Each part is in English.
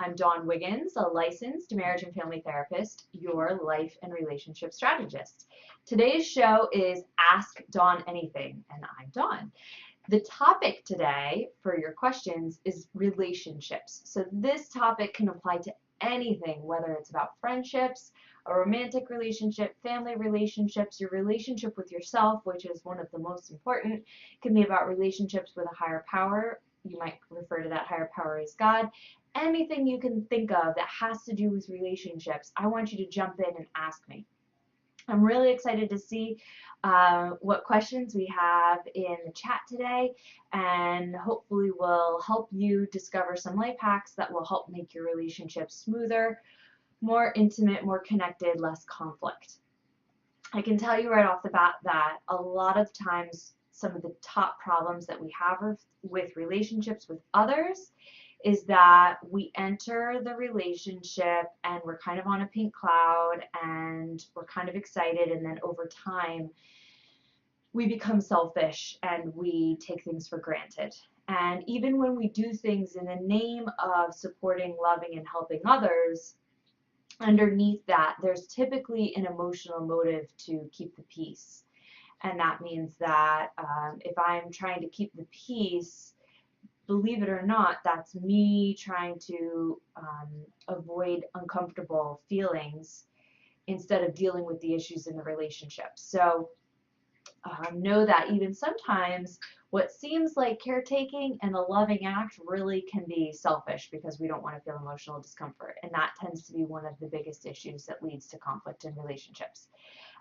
I'm Dawn Wiggins, a licensed marriage and family therapist, your life and relationship strategist. Today's show is Ask Dawn Anything, and I'm Dawn. The topic today for your questions is relationships. So this topic can apply to anything, whether it's about friendships, a romantic relationship, family relationships, your relationship with yourself, which is one of the most important. It can be about relationships with a higher power. You might refer to that higher power as God. Anything you can think of that has to do with relationships, I want you to jump in and ask me. I'm really excited to see what questions we have in the chat today, and hopefully will help you discover some life hacks that will help make your relationship smoother, more intimate, more connected, less conflict. I can tell you right off the bat that a lot of times some of the top problems that we have with relationships with others is that we enter the relationship and we're kind of on a pink cloud and we're kind of excited, and then over time we become selfish and we take things for granted. And even when we do things in the name of supporting, loving, and helping others, underneath that there's typically an emotional motive to keep the peace. And that means that if I'm trying to keep the peace, believe it or not, that's me trying to avoid uncomfortable feelings instead of dealing with the issues in the relationship. So know that even sometimes what seems like caretaking and a loving act really can be selfish because we don't want to feel emotional discomfort. And that tends to be one of the biggest issues that leads to conflict in relationships.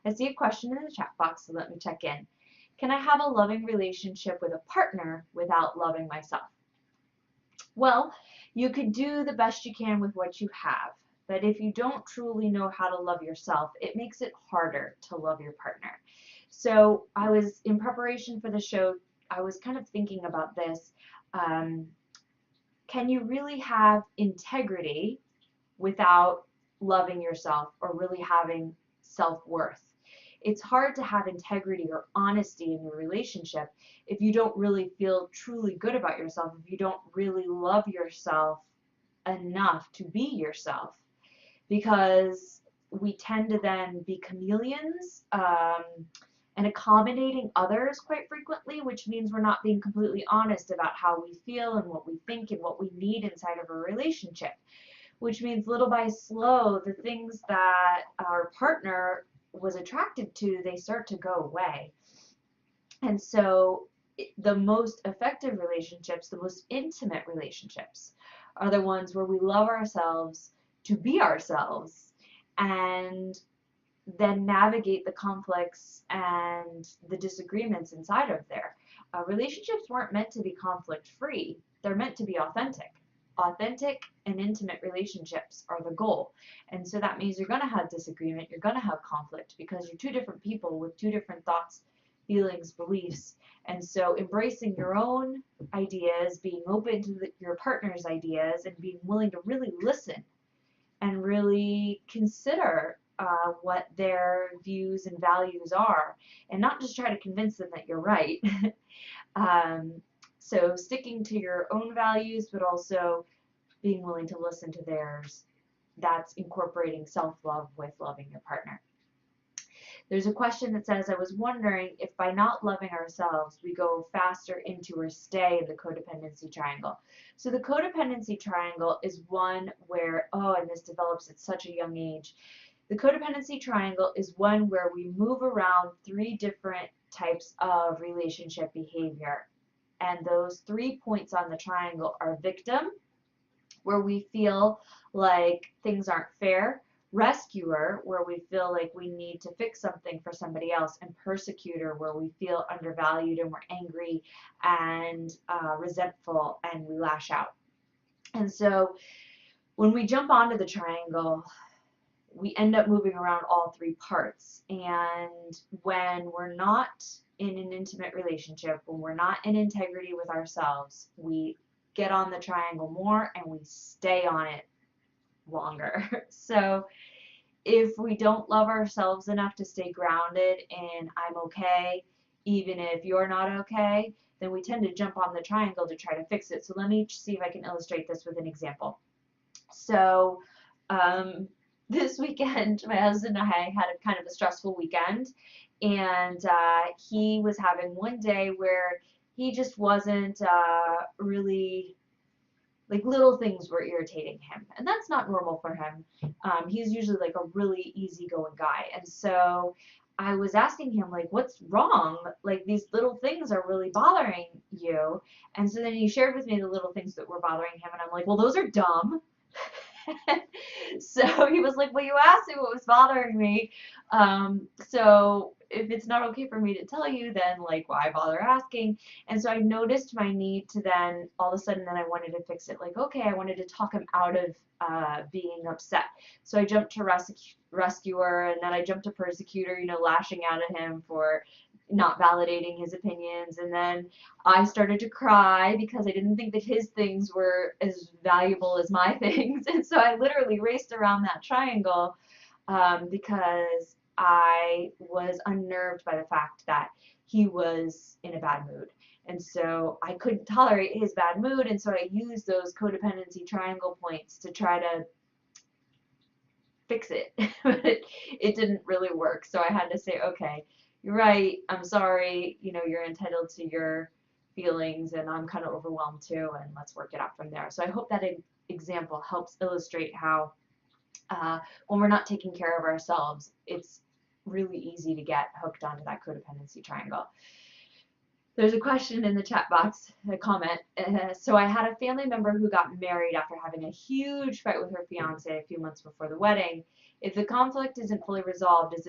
I see a question in the chat box, so let me check in. Can I have a loving relationship with a partner without loving myself? Well, you could do the best you can with what you have, but if you don't truly know how to love yourself, it makes it harder to love your partner. So I was, in preparation for the show, I was kind of thinking about this. Can you really have integrity without loving yourself or really having self-worth? It's hard to have integrity or honesty in your relationship if you don't really feel truly good about yourself, if you don't really love yourself enough to be yourself, because we tend to then be chameleons and accommodating others quite frequently, which means we're not being completely honest about how we feel and what we think and what we need inside of a relationship, which means little by slow, the things that our partner was attracted to, they start to go away. And so the most effective relationships, the most intimate relationships, are the ones where we love ourselves to be ourselves and then navigate the conflicts and the disagreements inside of there. Relationships weren't meant to be conflict free. They're meant to be authentic. Authentic and intimate relationships are the goal. And so that means you're going to have disagreement, you're going to have conflict, because you're two different people with two different thoughts, feelings, beliefs. And so embracing your own ideas, being open to your partner's ideas, and being willing to really listen and really consider what their views and values are, and not just try to convince them that you're right. So sticking to your own values, but also being willing to listen to theirs. That's incorporating self-love with loving your partner. There's a question that says, I was wondering if by not loving ourselves, we go faster into or stay in the codependency triangle. So the codependency triangle is one where, and this develops at such a young age. The codependency triangle is one where we move around three different types of relationship behavior. And those 3 points on the triangle are victim, where we feel like things aren't fair; rescuer, where we feel like we need to fix something for somebody else; and persecutor, where we feel undervalued and we're angry and resentful and we lash out. And so when we jump onto the triangle, we end up moving around all 3 parts. And when we're not in an intimate relationship, when we're not in integrity with ourselves, we get on the triangle more and we stay on it longer. So if we don't love ourselves enough to stay grounded in I'm okay, even if you're not okay, then we tend to jump on the triangle to try to fix it. So let me see if I can illustrate this with an example. So this weekend, my husband and I had a kind of a stressful weekend, and he was having one day where he just wasn't really, like, little things were irritating him, and that's not normal for him. He's usually like a really easygoing guy, and so I was asking him, like, what's wrong? Like, these little things are really bothering you. And so then he shared with me the little things that were bothering him, and I'm like, well, those are dumb. So he was like, well, you asked me what was bothering me. So if it's not okay for me to tell you, then, like, why bother asking? And so I noticed my need to then, all of a sudden, then I wanted to fix it. Like, okay, I wanted to talk him out of being upset. So I jumped to rescuer, and then I jumped to persecutor, lashing out at him for not validating his opinions. And then I started to cry because I didn't think that his things were as valuable as my things. And so I literally raced around that triangle because I was unnerved by the fact that he was in a bad mood. And so I couldn't tolerate his bad mood, and so I used those codependency triangle points to try to fix it. But it didn't really work. So I had to say, okay, you're right, I'm sorry, you're entitled to your feelings, and I'm kind of overwhelmed too, and let's work it out from there. So I hope that example helps illustrate how when we're not taking care of ourselves, it's really easy to get hooked onto that codependency triangle. There's a question in the chat box, a comment. So I had a family member who got married after having a huge fight with her fiance a few months before the wedding. If the conflict isn't fully resolved, is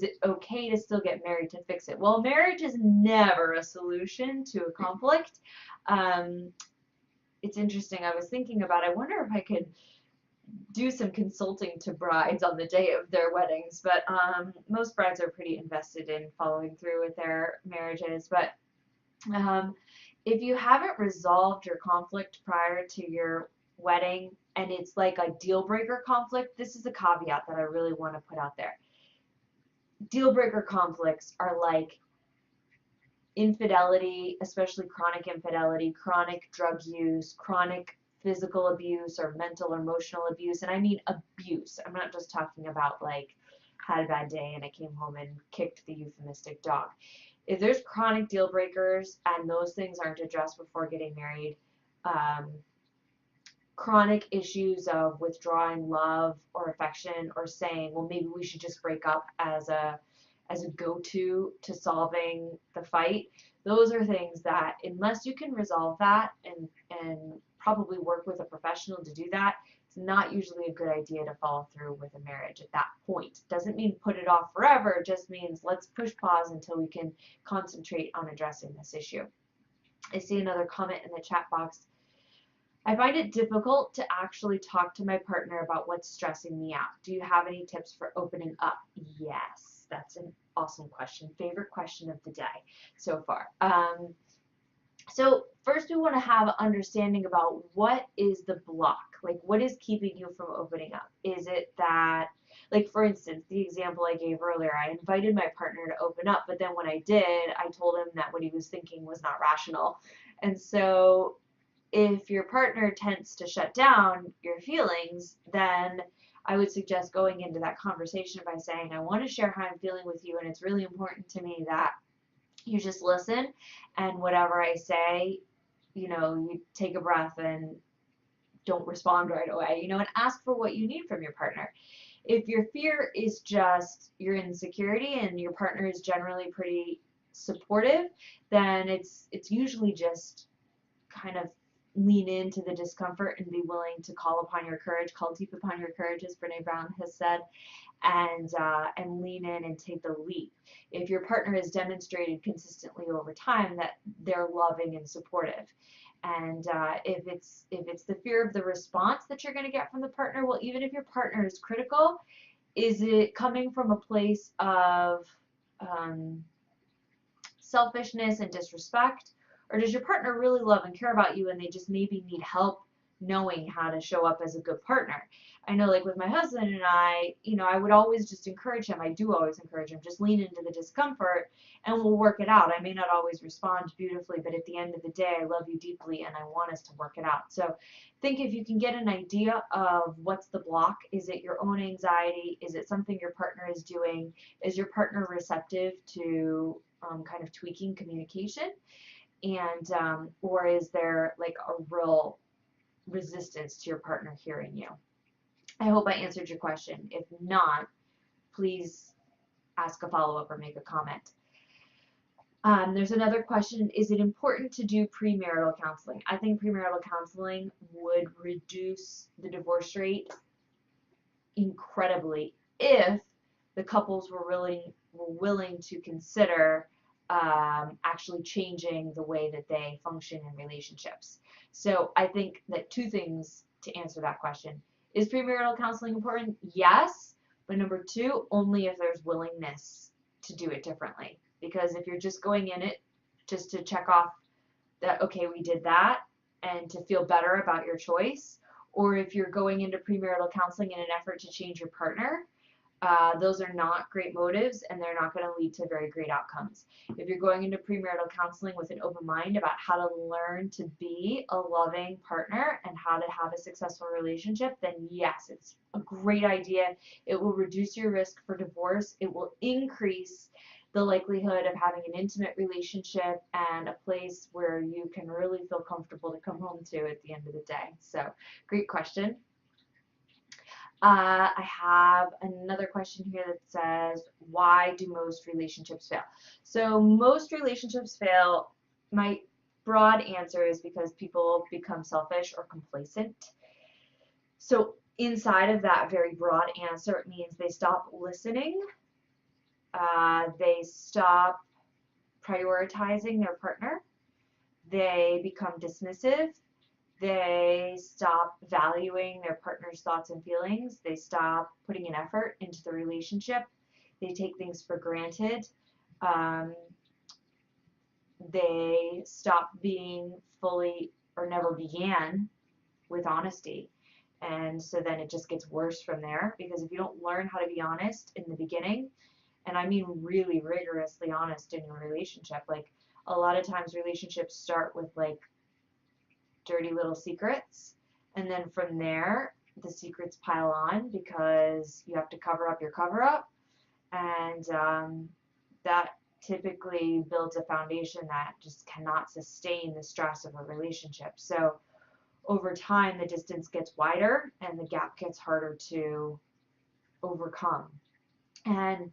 it okay to still get married to fix it? Well, marriage is never a solution to a conflict. It's interesting. I was thinking about, I wonder if I could do some consulting to brides on the day of their weddings, but most brides are pretty invested in following through with their marriages. But if you haven't resolved your conflict prior to your wedding, and it's like a deal breaker conflict, this is a caveat that I really want to put out there. Deal breaker conflicts are like infidelity, especially chronic infidelity, chronic drug use, chronic physical abuse, or mental or emotional abuse. And I mean abuse. I'm not just talking about, like, had a bad day and I came home and kicked the euphemistic dog. If there's chronic deal breakers and those things aren't addressed before getting married, chronic issues of withdrawing love or affection, or saying, well, maybe we should just break up as a go-to to solving the fight, those are things that, unless you can resolve that and probably work with a professional to do that, it's not usually a good idea to follow through with a marriage at that point. Doesn't mean put it off forever, it just means let's push pause until we can concentrate on addressing this issue. I see another comment in the chat box. I find it difficult to actually talk to my partner about what's stressing me out. Do you have any tips for opening up? Yes, that's an awesome question. Favorite question of the day so far. So first we want to have an understanding about what is the block. Like, what is keeping you from opening up? Is it that, like, for instance, the example I gave earlier, I invited my partner to open up, but then when I did, I told him that what he was thinking was not rational. And so if your partner tends to shut down your feelings, then I would suggest going into that conversation by saying, I want to share how I'm feeling with you, and it's really important to me that you just listen, and whatever I say, you take a breath and don't respond right away, and ask for what you need from your partner. If your fear is just your insecurity and your partner is generally pretty supportive, then it's usually just kind of lean into the discomfort and be willing to call upon your courage, call deep upon your courage, as Brene Brown has said, and lean in and take the leap. If your partner has demonstrated consistently over time that they're loving and supportive, and if it's the fear of the response that you're going to get from the partner, well, even if your partner is critical, is it coming from a place of selfishness and disrespect? Or does your partner really love and care about you, and they just maybe need help knowing how to show up as a good partner. I know, like with my husband and I, I would always just encourage him. I do always encourage him, just lean into the discomfort and we'll work it out. I may not always respond beautifully, but at the end of the day, I love you deeply and I want us to work it out. So think if you can get an idea of what's the block. Is it your own anxiety? Is it something your partner is doing? Is your partner receptive to kind of tweaking communication? And or is there like a real resistance to your partner hearing you? I hope I answered your question. If not, please ask a follow-up or make a comment. There's another question. Is it important to do premarital counseling? I think premarital counseling would reduce the divorce rate incredibly if the couples were willing to consider actually changing the way that they function in relationships. So I think that two things to answer that question. Is premarital counseling important? Yes, but number two, only if there's willingness to do it differently. Because if you're just going in it just to check off that, okay, we did that, and to feel better about your choice, or if you're going into premarital counseling in an effort to change your partner, those are not great motives and they're not going to lead to very great outcomes. If you're going into premarital counseling with an open mind about how to learn to be a loving partner and how to have a successful relationship, then yes, it's a great idea. It will reduce your risk for divorce. It will increase the likelihood of having an intimate relationship and a place where you can really feel comfortable to come home to at the end of the day. So, great question. I have another question here that says, why do most relationships fail? So most relationships fail. My broad answer is because people become selfish or complacent. So inside of that very broad answer, it means they stop listening. They stop prioritizing their partner. They become dismissive. They stop valuing their partner's thoughts and feelings. They stop putting an effort into the relationship. They take things for granted. They stop being fully or never began with honesty. And so then it just gets worse from there, because if you don't learn how to be honest in the beginning, and I mean really rigorously honest in your relationship, like a lot of times relationships start with like dirty little secrets, and then from there the secrets pile on because you have to cover up your cover up, and that typically builds a foundation that just cannot sustain the stress of a relationship. So over time the distance gets wider and the gap gets harder to overcome. And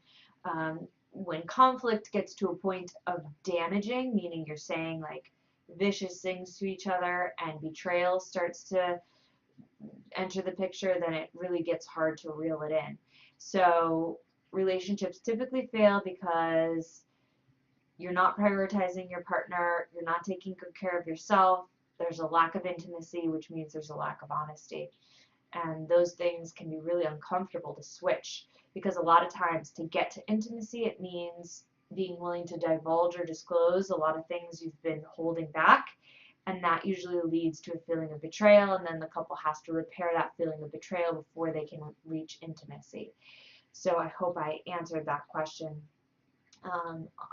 when conflict gets to a point of damaging, meaning you're saying like vicious things to each other and betrayal starts to enter the picture, then it really gets hard to reel it in. So relationships typically fail because you're not prioritizing your partner, you're not taking good care of yourself, there's a lack of intimacy, which means there's a lack of honesty. And those things can be really uncomfortable to switch, because a lot of times to get to intimacy, it means being willing to divulge or disclose a lot of things you've been holding back, and that usually leads to a feeling of betrayal, and then the couple has to repair that feeling of betrayal before they can reach intimacy. So I hope I answered that question.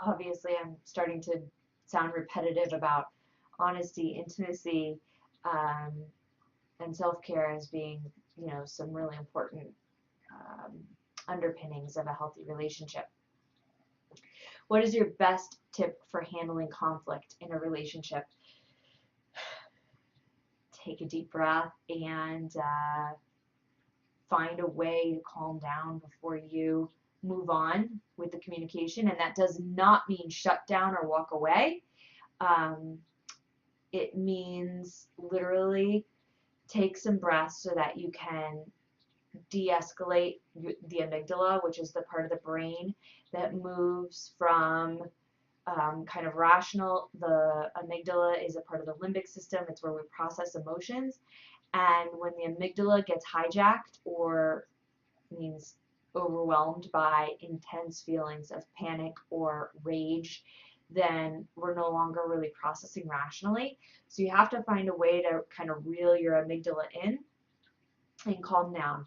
Obviously I'm starting to sound repetitive about honesty, intimacy, and self-care as being, some really important underpinnings of a healthy relationship. What is your best tip for handling conflict in a relationship? Take a deep breath and find a way to calm down before you move on with the communication. And that does not mean shut down or walk away. It means literally take some breaths so that you can de-escalate the amygdala, which is the part of the brain that moves from kind of rational. The amygdala is a part of the limbic system. It's where we process emotions. And when the amygdala gets hijacked, or means overwhelmed by intense feelings of panic or rage, then we're no longer really processing rationally. So you have to find a way to kind of reel your amygdala in and calm down.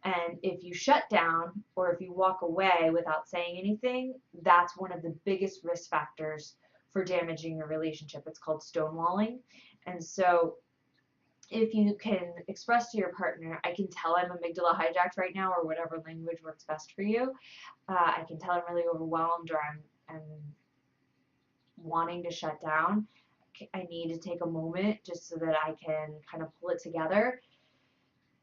And if you shut down or if you walk away without saying anything, that's one of the biggest risk factors for damaging your relationship. It's called stonewalling. And so if you can express to your partner, I can tell I'm amygdala hijacked right now, or whatever language works best for you. I can tell I'm really overwhelmed, or I'm wanting to shut down. I need to take a moment just so that I can kind of pull it together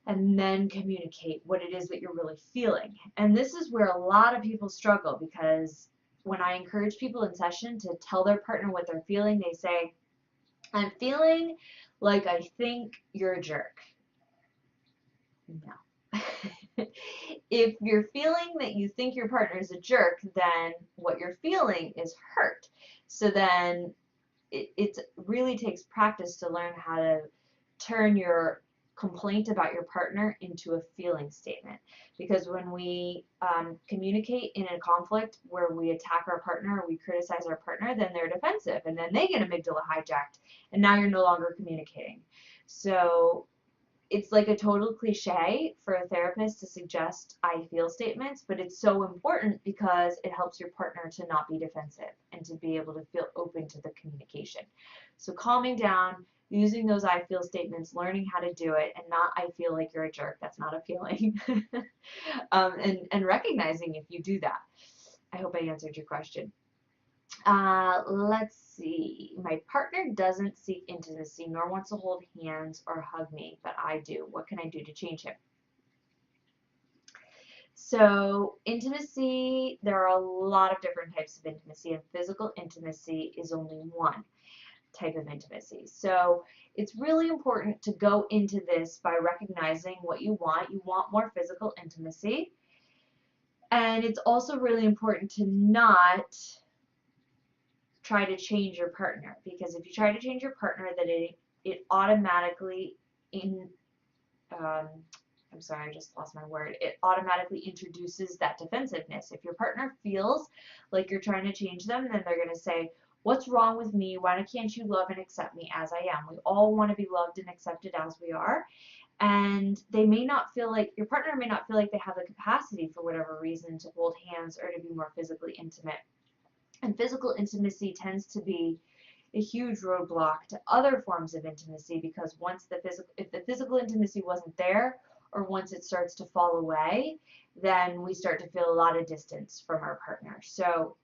and then communicate what it is that you're really feeling. And this is where a lot of people struggle, because when I encourage people in session to tell their partner what they're feeling, they say, I'm feeling like I think you're a jerk. No. If you're feeling that you think your partner is a jerk, then what you're feeling is hurt. So then it really takes practice to learn how to turn your complaint about your partner into a feeling statement. Because when we communicate in a conflict where we attack our partner or we criticize our partner, then they're defensive and then they get amygdala hijacked, and now you're no longer communicating. So it's like a total cliche for a therapist to suggest I feel statements, but it's so important because it helps your partner to not be defensive and to be able to feel open to the communication. So calming down, using those I feel statements, learning how to do it, and not I feel like you're a jerk. That's not a feeling. And recognizing if you do that. I hope I answered your question. Let's see. My partner doesn't seek intimacy nor wants to hold hands or hug me, but I do. What can I do to change him? So intimacy, there are a lot of different types of intimacy, and physical intimacy is only one type of intimacy. So it's really important to go into this by recognizing what you want. You want more physical intimacy. And it's also really important to not try to change your partner, because if you try to change your partner, then it automatically I'm sorry, I just lost my word. It automatically introduces that defensiveness. If your partner feels like you're trying to change them, then they're going to say, what's wrong with me? Why can't you love and accept me as I am? We all want to be loved and accepted as we are. And they may not feel like, your partner may not feel like they have the capacity for whatever reason to hold hands or to be more physically intimate. And physical intimacy tends to be a huge roadblock to other forms of intimacy, because if the physical intimacy wasn't there, or once it starts to fall away, then we start to feel a lot of distance from our partner. So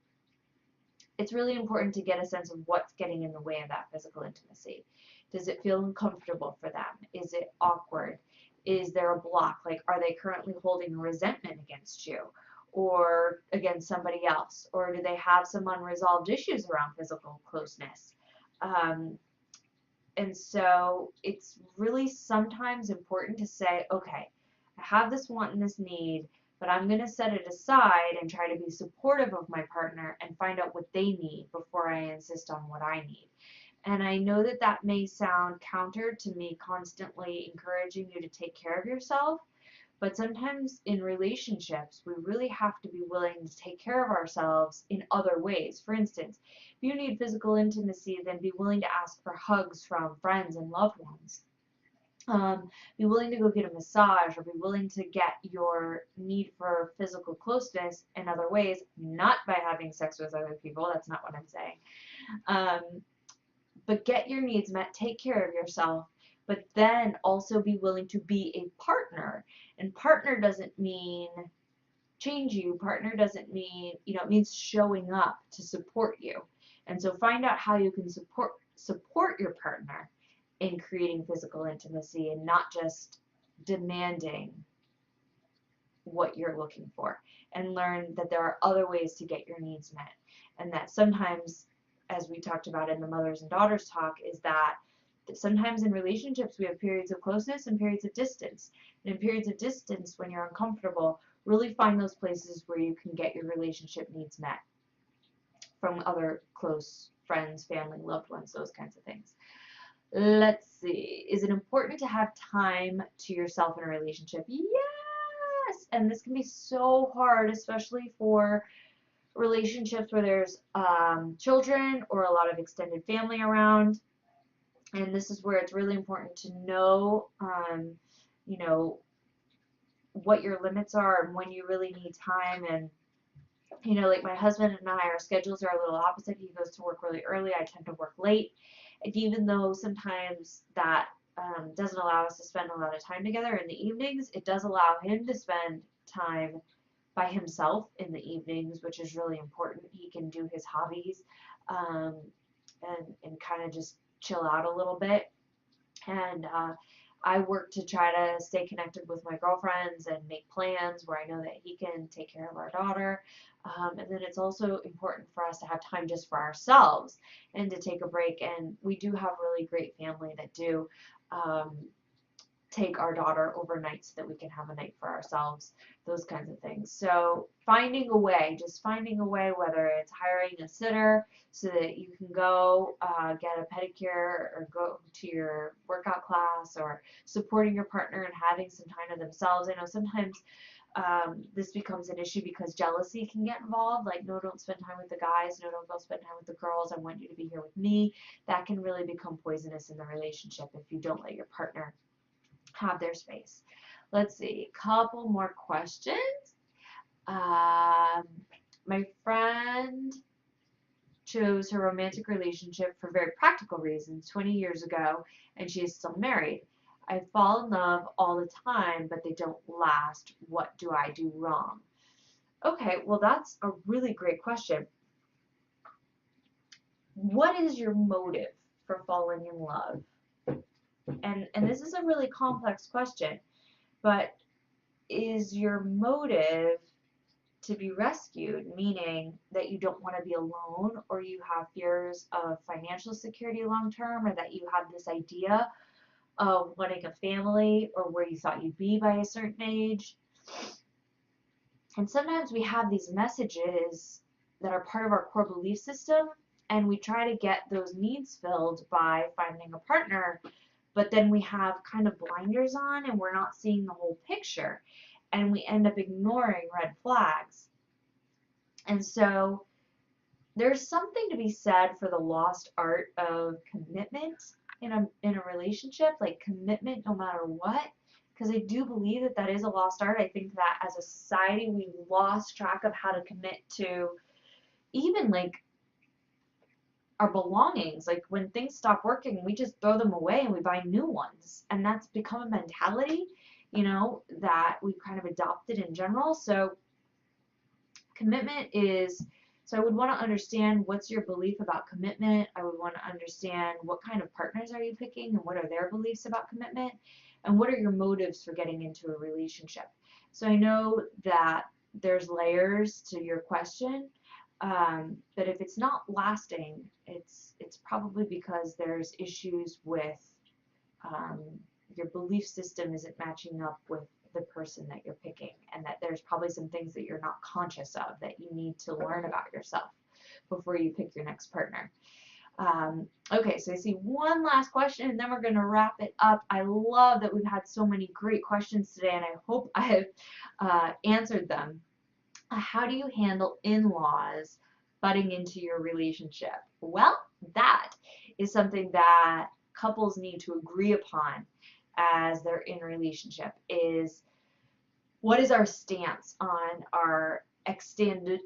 it's really important to get a sense of what's getting in the way of that physical intimacy. Does it feel uncomfortable for them? Is it awkward? Is there a block? Like, are they currently holding resentment against you or against somebody else? Or do they have some unresolved issues around physical closeness? And so it's really sometimes important to say, okay, I have this want and this need, but I'm going to set it aside and try to be supportive of my partner and find out what they need before I insist on what I need. And I know that that may sound counter to me constantly encouraging you to take care of yourself, but sometimes in relationships, we really have to be willing to take care of ourselves in other ways. For instance, if you need physical intimacy, then be willing to ask for hugs from friends and loved ones. Be willing to go get a massage, or be willing to get your need for physical closeness in other ways, not by having sex with other people. That's not what I'm saying. But get your needs met, take care of yourself, but then also be willing to be a partner. And partner doesn't mean change you. Partner doesn't mean, it means showing up to support you. And so find out how you can support your partner in creating physical intimacy and not just demanding what you're looking for. And learn that there are other ways to get your needs met. And that sometimes, as we talked about in the mothers and daughters talk, is that sometimes in relationships we have periods of closeness and periods of distance. And in periods of distance, when you're uncomfortable, really find those places where you can get your relationship needs met from other close friends, family, loved ones, those kinds of things. Let's see. Is it important to have time to yourself in a relationship? Yes! And this can be so hard, especially for relationships where there's children or a lot of extended family around. And this is where it's really important to know, you know, what your limits are and when you really need time. And like my husband and I, our schedules are a little opposite. He goes to work really early. I tend to work late. And even though sometimes that doesn't allow us to spend a lot of time together in the evenings, it does allow him to spend time by himself in the evenings, which is really important. He can do his hobbies um, and kind of just chill out a little bit. And I work to try to stay connected with my girlfriends and make plans where I know that he can take care of our daughter. And then it's also important for us to have time just for ourselves and to take a break. And we do have really great family that do um, take our daughter overnight so that we can have a night for ourselves, those kinds of things. So finding a way, just finding a way, whether it's hiring a sitter so that you can go get a pedicure or go to your workout class, or supporting your partner and having some time to themselves. I know sometimes this becomes an issue because jealousy can get involved. Like, no, don't spend time with the guys. No, don't go spend time with the girls. I want you to be here with me. That can really become poisonous in the relationship if you don't let your partner have their space. Let's see, couple more questions. My friend chose her romantic relationship for very practical reasons 20 years ago, and she is still married. I fall in love all the time, but they don't last. What do I do wrong? Okay, well, that's a really great question. What is your motive for falling in love? And this is a really complex question, but is your motive to be rescued, meaning that you don't want to be alone, or you have fears of financial security long term, or that you have this idea of wanting a family or where you thought you'd be by a certain age? And sometimes we have these messages that are part of our core belief system, and we try to get those needs filled by finding a partner, but then we have kind of blinders on and we're not seeing the whole picture, and we end up ignoring red flags. And so there's something to be said for the lost art of commitment in a relationship, like commitment no matter what, because I do believe that that is a lost art. I think that as a society we've lost track of how to commit to even like our belongings. Like, when things stop working, we just throw them away and we buy new ones, and that's become a mentality, that we've kind of adopted in general. So commitment is, so I would want to understand what's your belief about commitment. I would want to understand what kind of partners are you picking and what are their beliefs about commitment, and what are your motives for getting into a relationship. So I know that there's layers to your question, but if it's not lasting, it's probably because there's issues with your belief system isn't matching up with the person that you're picking, and that there's probably some things that you're not conscious of that you need to learn about yourself before you pick your next partner. Okay, so I see one last question, and then we're going to wrap it up. I love that we've had so many great questions today, and I hope I have answered them. How do you handle in-laws butting into your relationship? Well, that is something that couples need to agree upon as they're in a relationship. Is what is our stance on our extended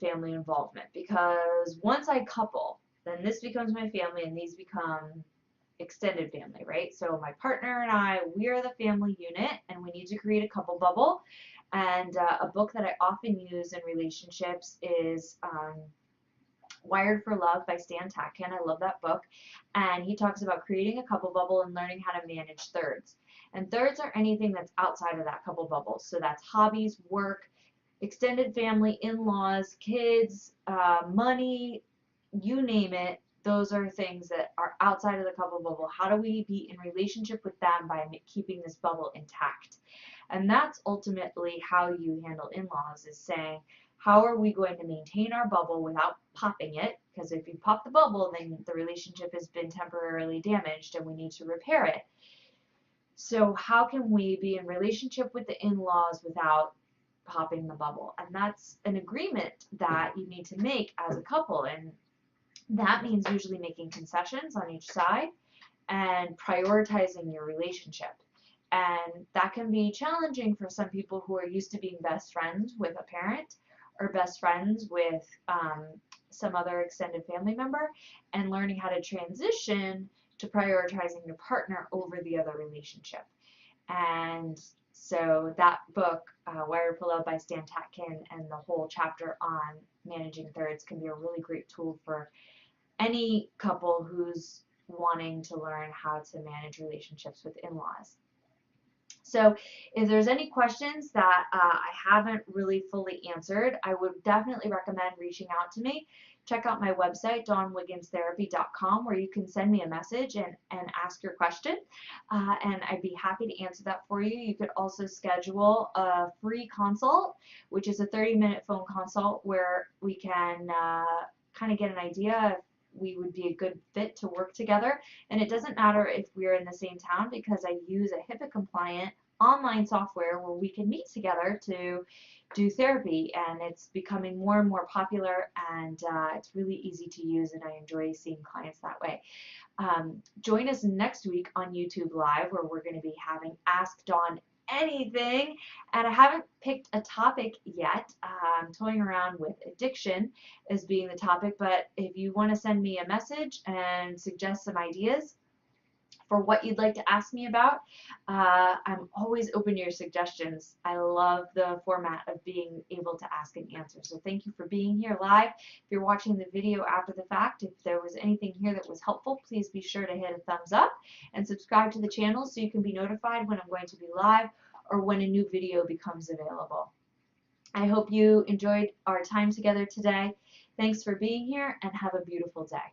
family involvement? Because once I couple, then this becomes my family and these become extended family, right? So my partner and I, we are the family unit, and we need to create a couple bubble. And a book that I often use in relationships is Wired for Love by Stan Tatkin. I love that book. And he talks about creating a couple bubble and learning how to manage thirds. And thirds are anything that's outside of that couple bubble. So that's hobbies, work, extended family, in-laws, kids, money, you name it. Those are things that are outside of the couple bubble. How do we be in relationship with them by keeping this bubble intact? And that's ultimately how you handle in-laws, is saying, how are we going to maintain our bubble without popping it? Because if you pop the bubble, then the relationship has been temporarily damaged and we need to repair it. So how can we be in relationship with the in-laws without popping the bubble. And that's an agreement that you need to make as a couple. And that means usually making concessions on each side and prioritizing your relationship. And that can be challenging for some people who are used to being best friends with a parent or best friends with some other extended family member, and learning how to transition to prioritizing your partner over the other relationship. And so that book, Wired for Love by Stan Tatkin, and the whole chapter on managing thirds can be a really great tool for any couple who's wanting to learn how to manage relationships with in-laws. So if there's any questions that I haven't really fully answered, I would definitely recommend reaching out to me. Check out my website, dawnwigginstherapy.com, where you can send me a message and ask your question, and I'd be happy to answer that for you. You could also schedule a free consult, which is a 30-minute phone consult where we can kind of get an idea if we would be a good fit to work together. And it doesn't matter if we're in the same town, because I use a HIPAA compliant online software where we can meet together to do therapy, and it's becoming more and more popular, and it's really easy to use, and I enjoy seeing clients that way. Join us next week on YouTube Live, where we're going to be having Ask Dawn Anything, and I haven't picked a topic yet. I'm toying around with addiction as being the topic, but if you want to send me a message and suggest some ideas for what you'd like to ask me about, I'm always open to your suggestions. I love the format of being able to ask and answer. So thank you for being here live. If you're watching the video after the fact, if there was anything here that was helpful, please be sure to hit a thumbs up and subscribe to the channel so you can be notified when I'm going to be live or when a new video becomes available. I hope you enjoyed our time together today. Thanks for being here, and have a beautiful day.